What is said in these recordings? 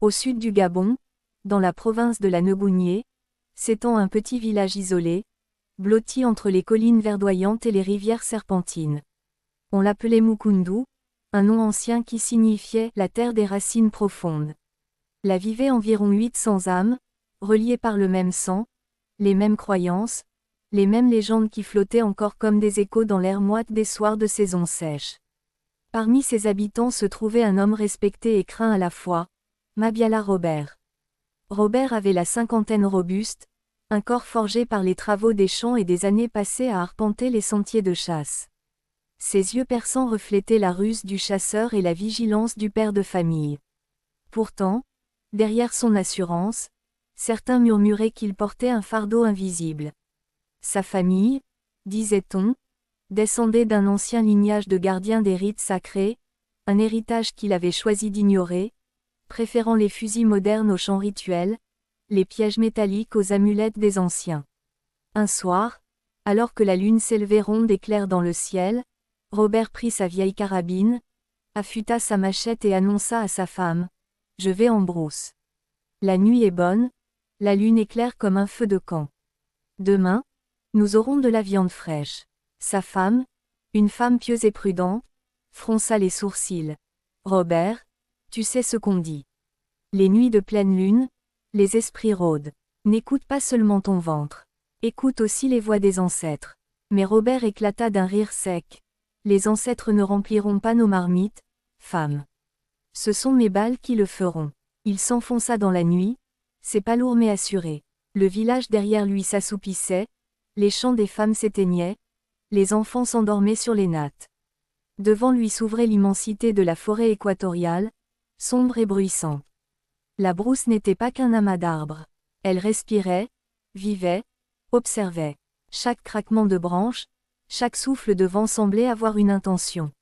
Au sud du Gabon, dans la province de la Nogounié, s'étend un petit village isolé, blotti entre les collines verdoyantes et les rivières serpentines. On l'appelait Mukundu, un nom ancien qui signifiait « la terre des racines profondes ». Là vivaient environ 800 âmes, reliées par le même sang, les mêmes croyances, les mêmes légendes qui flottaient encore comme des échos dans l'air moite des soirs de saison sèche. Parmi ses habitants se trouvait un homme respecté et craint à la fois, Mabiala Robert. Robert avait la cinquantaine robuste, un corps forgé par les travaux des champs et des années passées à arpenter les sentiers de chasse. Ses yeux perçants reflétaient la ruse du chasseur et la vigilance du père de famille. Pourtant, derrière son assurance, certains murmuraient qu'il portait un fardeau invisible. Sa famille, disait-on, descendait d'un ancien lignage de gardiens des rites sacrés, un héritage qu'il avait choisi d'ignorer, préférant les fusils modernes aux chants rituels, les pièges métalliques aux amulettes des anciens. Un soir, alors que la lune s'élevait ronde et claire dans le ciel, Robert prit sa vieille carabine, affûta sa machette et annonça à sa femme « Je vais en brousse. La nuit est bonne, la lune est claire comme un feu de camp. Demain, nous aurons de la viande fraîche. » Sa femme, une femme pieuse et prudente, fronça les sourcils. « Robert, tu sais ce qu'on dit. Les nuits de pleine lune, les esprits rôdent. N'écoute pas seulement ton ventre. Écoute aussi les voix des ancêtres. » Mais Robert éclata d'un rire sec. « Les ancêtres ne rempliront pas nos marmites, femme. Ce sont mes balles qui le feront. » Il s'enfonça dans la nuit, ses pas lourds mais assurés. Le village derrière lui s'assoupissait, les chants des femmes s'éteignaient, les enfants s'endormaient sur les nattes. Devant lui s'ouvrait l'immensité de la forêt équatoriale, sombre et bruissante. La brousse n'était pas qu'un amas d'arbres. Elle respirait, vivait, observait. Chaque craquement de branches, chaque souffle de vent semblait avoir une intention.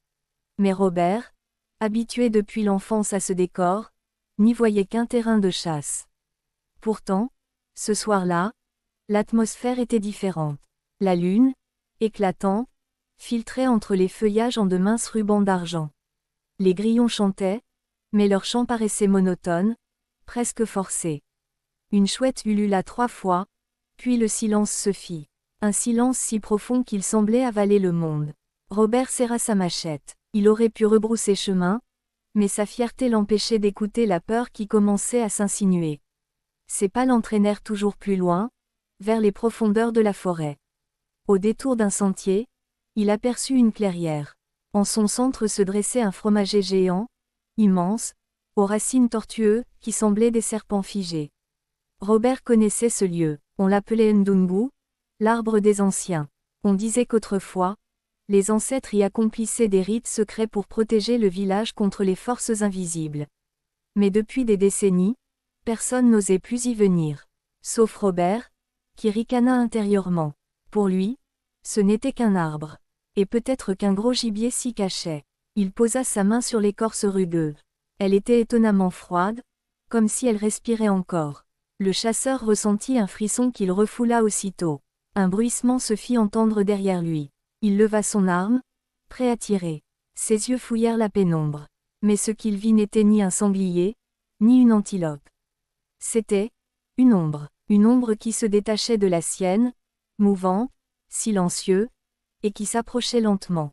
Mais Robert, habitué depuis l'enfance à ce décor, n'y voyait qu'un terrain de chasse. Pourtant, ce soir-là, l'atmosphère était différente. La lune, éclatante, filtrait entre les feuillages en de minces rubans d'argent. Les grillons chantaient, mais leur chant paraissait monotone, presque forcé. Une chouette ulula 3 fois, puis le silence se fit. Un silence si profond qu'il semblait avaler le monde. Robert serra sa machette. Il aurait pu rebrousser chemin, mais sa fierté l'empêchait d'écouter la peur qui commençait à s'insinuer. Ses pas l'entraînèrent toujours plus loin, vers les profondeurs de la forêt. Au détour d'un sentier, il aperçut une clairière. En son centre se dressait un fromager géant, immense, aux racines tortueuses, qui semblaient des serpents figés. Robert connaissait ce lieu, on l'appelait Ndungu, l'arbre des anciens. On disait qu'autrefois, les ancêtres y accomplissaient des rites secrets pour protéger le village contre les forces invisibles. Mais depuis des décennies, personne n'osait plus y venir. Sauf Robert, qui ricana intérieurement. Pour lui, ce n'était qu'un arbre. Et peut-être qu'un gros gibier s'y cachait. Il posa sa main sur l'écorce rugueuse. Elle était étonnamment froide, comme si elle respirait encore. Le chasseur ressentit un frisson qu'il refoula aussitôt. Un bruissement se fit entendre derrière lui. Il leva son arme, prêt à tirer. Ses yeux fouillèrent la pénombre. Mais ce qu'il vit n'était ni un sanglier, ni une antilope. C'était une ombre qui se détachait de la sienne, mouvant, silencieux, et qui s'approchait lentement.